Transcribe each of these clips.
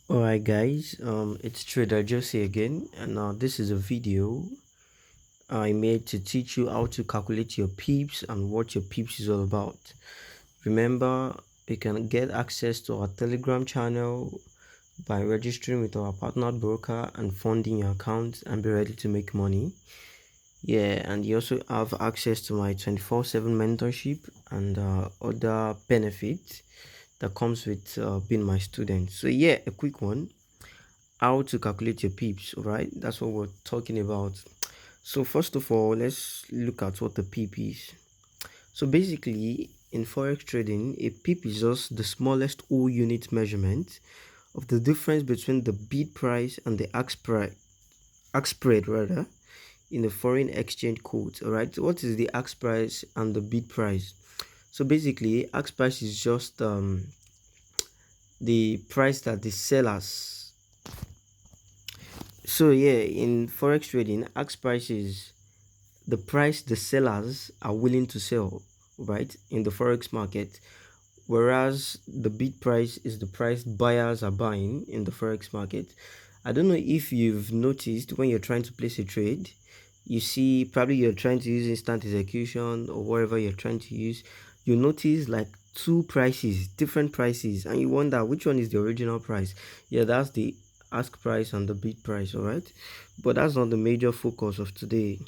Alright guys, it's Trader Josie again, and this is a video I made to teach you how to calculate your pips and what your pips is all about. Remember, you can get access to our Telegram channel by registering with our partner broker and funding your account and be ready to make money. Yeah, and you also have access to my 24/7 mentorship and other benefits that comes with being my student. So yeah, a quick one: how to calculate your pips. All right, that's what we're talking about. So first of all, let's look at what the pip is. So basically, in forex trading, a pip is just the smallest whole unit measurement of the difference between the bid price and the ask spread rather, in the foreign exchange quote. All right, so what is the ask price and the bid price? So basically, ask price is just the price that the sellers. So yeah, in forex trading, ask price is the price the sellers are willing to sell, right, in the forex market, whereas the bid price is the price buyers are buying in the forex market. I don't know if you've noticed when you're trying to place a trade, you see probably you're trying to use instant execution or whatever you're trying to use, you notice like two prices, different prices, and you wonder which one is the original price. Yeah, that's the ask price and the bid price. All right, but that's not the major focus of today.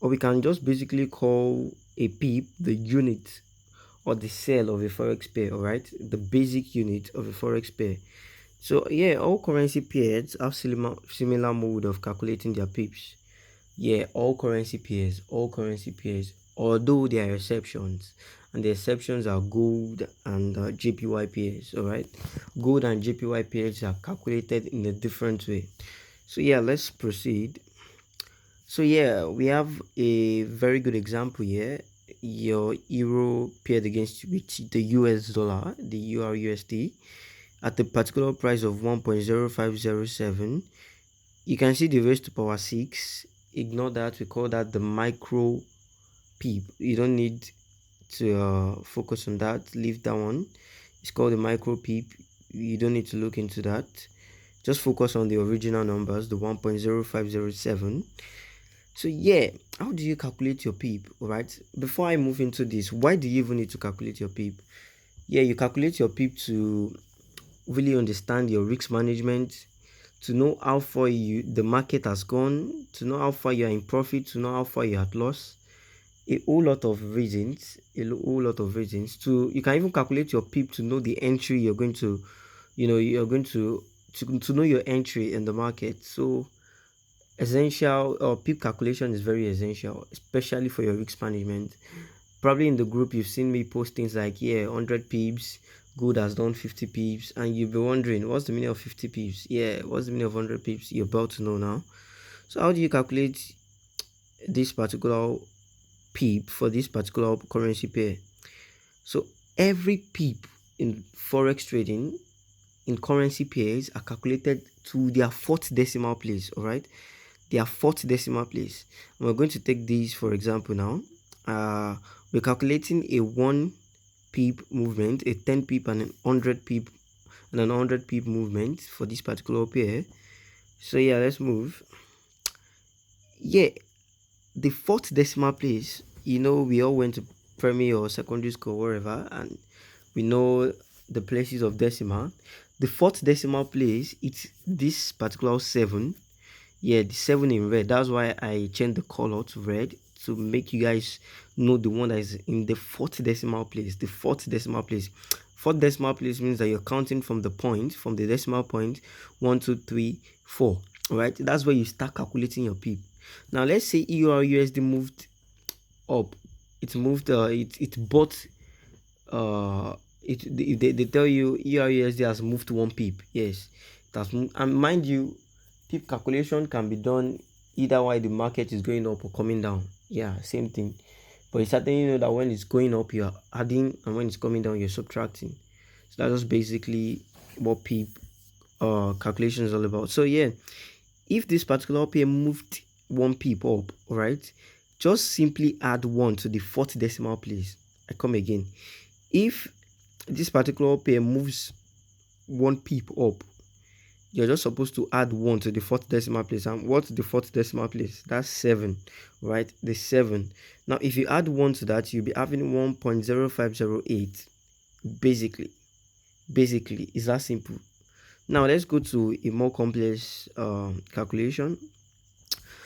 Or we can just basically call a pip the unit or the cell of a forex pair. All right, the basic unit of a forex pair. So yeah, all currency pairs have similar mode of calculating their pips. Yeah, all currency pairs, although there are exceptions, and the exceptions are gold and JPY pairs. All right, gold and JPY pairs are calculated in a different way. So yeah, let's proceed. So yeah, we have a very good example here. Your euro paired against with the US dollar, the URUSD, at a particular price of 1.0507. You can see the raised to power 6. Ignore that. We call that the micro pip. You don't need to focus on that. Leave that one. It's called the micro pip. You don't need to look into that. Just focus on the original numbers, the 1.0507. So yeah, how do you calculate your PEEP? All right. Before I move into this, why do you even need to calculate your PEEP? Yeah, you calculate your PEEP to really understand your risk management, to know how far the market has gone, to know how far you are in profit, to know how far you are at loss. A whole lot of reasons, whole lot of reasons. To you can even calculate your PEEP to know the entry you're going to, you're going to know your entry in the market. So essential or PIP calculation is very essential, especially for your risk management. Probably in the group you've seen me post things like, yeah, 100 pips, good has done 50 pips, and you'll be wondering what's the meaning of 50 pips. Yeah, what's the meaning of 100 pips? You're about to know now. So how do you calculate this particular pip for this particular currency pair? So every pip in forex trading in currency pairs are calculated to their fourth decimal place. All right, their fourth decimal place. And we're going to take these for example now. We're calculating a 1 pip movement, a 10 pip, and an 100 pip, and an 100 pip movement for this particular pair. So yeah, let's move. Yeah, the fourth decimal place, we all went to primary or secondary school, wherever, and we know the places of decimal. The fourth decimal place, it's this particular 7. Yeah, the 7 in red. That's why I changed the color to red to make you guys know the one that is in the fourth decimal place. The fourth decimal place. Fourth decimal place means that you're counting from the point, from the decimal point, 1, 2, 3, 4. All right, that's where you start calculating your PIP. Now let's say EURUSD moved up. It moved. It bought. They tell you EURUSD has moved 1 pip. Yes, it has moved. And mind you, PIP calculation can be done either while the market is going up or coming down. Yeah, same thing. But you certainly know that when it's going up, you're adding, and when it's coming down, you're subtracting. So that's just basically what PIP calculation is all about. So yeah, if this particular pair moved 1 pip up, all right, just simply add 1 to the fourth decimal place. I come again. If this particular pair moves 1 pip up, you're just supposed to add 1 to the fourth decimal place. And what's the fourth decimal place? That's 7, right? The 7. Now, if you add 1 to that, you'll be having 1.0508. Basically, it's that simple. Now, let's go to a more complex calculation.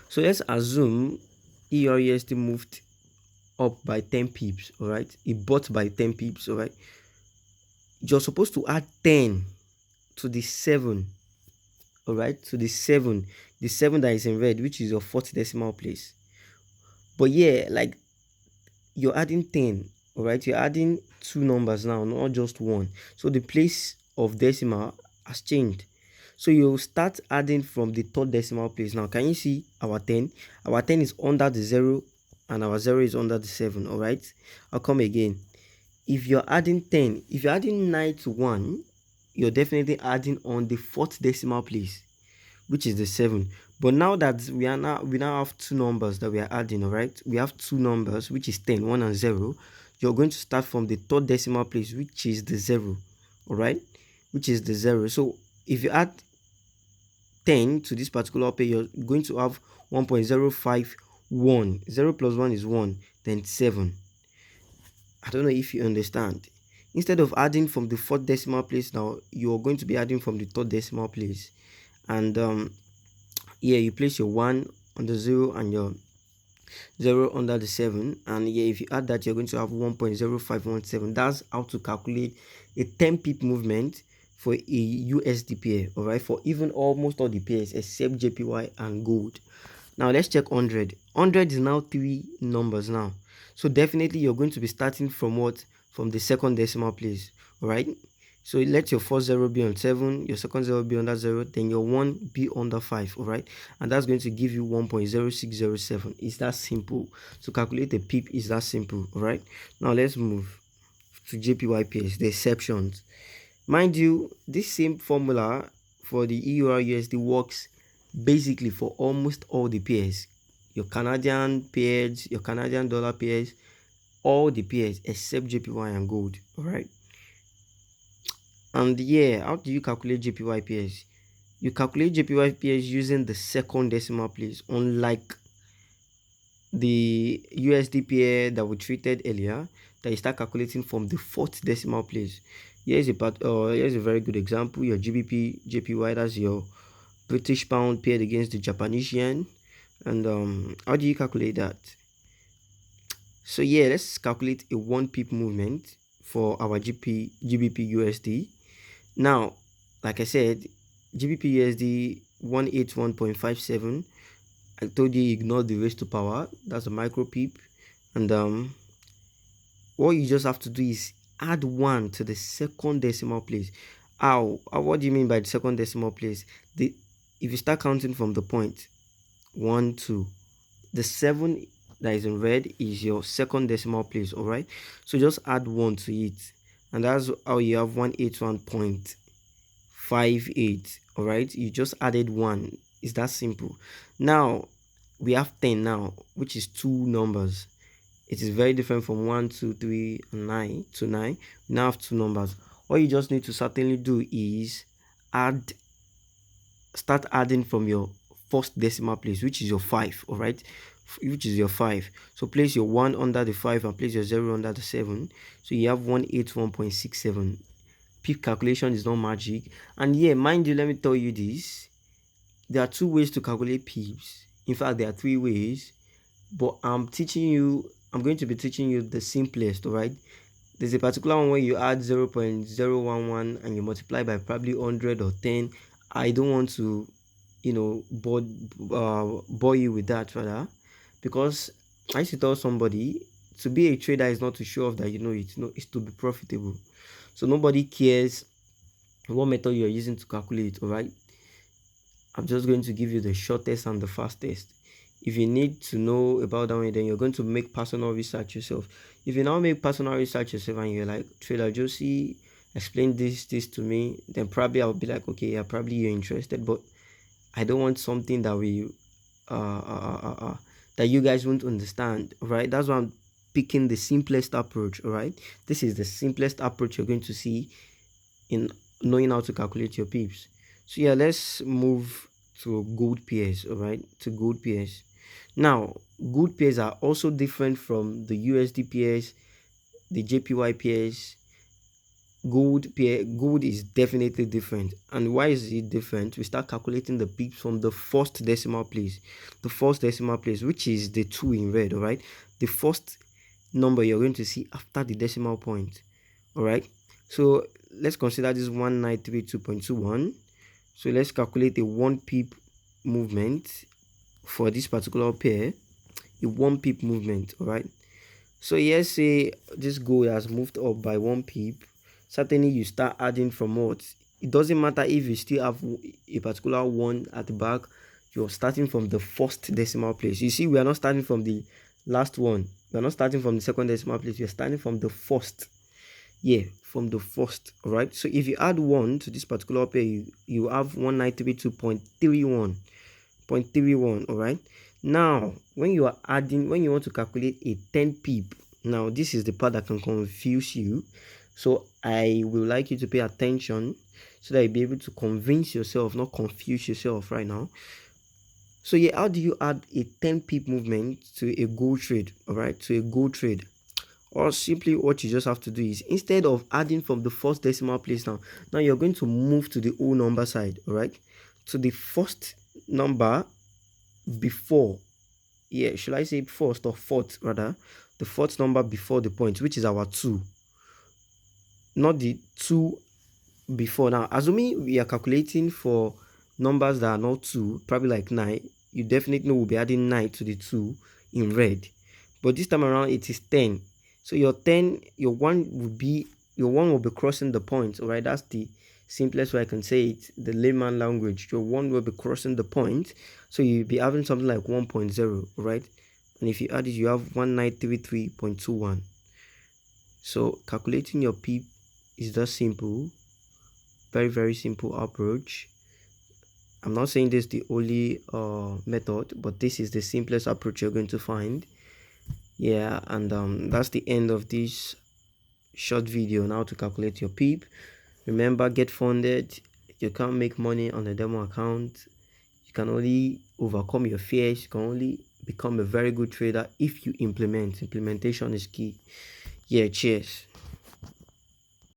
So let's assume EURUSD moved up by 10 pips, all right? It bought by 10 pips, all right? You're supposed to add 10 to the 7, all right? To the 7 that is in red, which is your fourth decimal place. But yeah, like, you're adding 10, all right? You're adding 2 numbers now, not just 1. So the place of decimal has changed. So you start adding from the third decimal place. Now, can you see our 10? Our 10 is under the 0 and our 0 is under the 7, all right? I'll come again. If you're adding 10, if you're adding 9 to 1, you're definitely adding on the fourth decimal place, which is the 7. But now that we now have 2 numbers that we are adding, all right? We have 2 numbers, which is 10, 1 and 0. You're going to start from the third decimal place, which is the 0, all right? Which is the 0. So if you add 10 to this particular pair, you're going to have 1.051. 0 plus 1 is 1, then 7. I don't know if you understand. Instead of adding from the fourth decimal place, now you're going to be adding from the third decimal place. And yeah, you place your 1 on the 0 and your 0 under the 7. And yeah, if you add that, you're going to have 1.0517. That's how to calculate a 10 pip movement for a USD pair, all right, for even almost all the pairs except JPY and gold. Now let's check 100. 100 is now 3 numbers now, so definitely you're going to be starting from what? From the second decimal place, all right? So let your first 0 be on 7, your second 0 be under 0, then your 1 be under 5, all right? And that's going to give you 1.0607. It's that simple. To calculate the pip is that simple, all right? Now let's move to JPY pairs, the exceptions. Mind you, this same formula for the EURUSD works basically for almost all the pairs. Your Canadian pairs, your Canadian dollar pairs, all the pairs except JPY and gold, all right? And yeah, how do you calculate JPY pairs? You calculate JPY pairs using the second decimal place, unlike the USD pair that we treated earlier, that you start calculating from the fourth decimal place. Here's a very good example. Your GBP JPY, that's your British pound paired against the Japanese yen. And how do you calculate that? So yeah, let's calculate a 1 pip movement for our GBP USD. Now, like I said, GBP USD 181.57. I told you ignore the raised to power. That's a micro pip. And what you just have to do is add 1 to the second decimal place. What do you mean by the second decimal place? If you start counting from the point 1, 2, the 7 that is in red is your second decimal place, all right? So just add 1 to it, and that's how you have 181.58, all right? You just added 1. It's that simple. Now we have 10 now, which is 2 numbers. It is very different from 1, 2, 3, and 9 to 9. We now have 2 numbers. All you just need to certainly do is start adding from your first decimal place, which is your 5, all right? Which is your 5. So place your 1 under the 5 and place your 0 under the 7. So you have 181.67. Pip calculation is not magic. And yeah, mind you, let me tell you this. There are 2 ways to calculate pips. In fact, there are 3 ways. But I'm going to be teaching you the simplest, all right? There's a particular one where you add 0.011 and you multiply by probably 100 or 10. I don't want to, bore you with that, rather, because I used to tell somebody to be a trader is not to show off that you know it. No, it's to be profitable. So nobody cares what method you're using to calculate, all right? I'm just going to give you the shortest and the fastest. If you need to know about that one, then you're going to make personal research yourself. If you now make personal research yourself and you're like, Trader Josie, explain this to me, then probably I'll be like, okay, yeah, probably you're interested, but I don't want something that that you guys won't understand, right? That's why I'm picking the simplest approach, all right? This is the simplest approach you're going to see in knowing how to calculate your pips. So yeah, let's move to gold pairs. All right, to gold pairs. Now, gold pairs are also different from the USD pairs, the JPY pairs. Gold is definitely different. And why is it different? We start calculating the pips from the first decimal place. The first decimal place, which is the 2 in red. All right, the first number you're going to see after the decimal point. All right, so let's consider this 1932.21. So let's calculate a 1 pip movement for this particular pair. A 1 pip movement. All right, so yes, say this gold has moved up by 1 pip. Certainly you start adding from what? It doesn't matter if you still have a particular one at the back. You're starting from the first decimal place. You see, we are not starting from the last one. We are not starting from the second decimal place. We are starting from the first. Yeah, from the first. All right, so if you add 1 to this particular pair, you have 1932.31. All right, now when you are adding, when you want to calculate a 10 pip, now this is the part that can confuse you, so I will like you to pay attention so that you'll be able to convince yourself, not confuse yourself right now. So yeah, how do you add a 10 pip movement to a gold trade? All right, to a gold trade. Or simply what you just have to do is, instead of adding from the first decimal place, now you're going to move to the whole number side. All right, to the first number before, yeah, should I say first or fourth rather, the fourth number before the point, which is our 2, not the 2 before. Now assuming we are calculating for numbers that are not 2, probably like 9, you definitely will be adding 9 to the 2 in red, but this time around it is 10. So your 10, your 1 will be crossing the point. All right, that's the simplest way I can say it, the layman language. Your 1 will be crossing the point, so you'll be having something like 1.0. right, and if you add it, you have 1933.21. so calculating your pip is that simple. Very, very simple approach. I'm not saying this is the only method, but this is the simplest approach you're going to find. Yeah, and that's the end of this short video on how to calculate your pip. Remember, get funded. You can't make money on a demo account. You can only overcome your fears. You can only become a very good trader if you implement. Implementation is key. Yeah, cheers.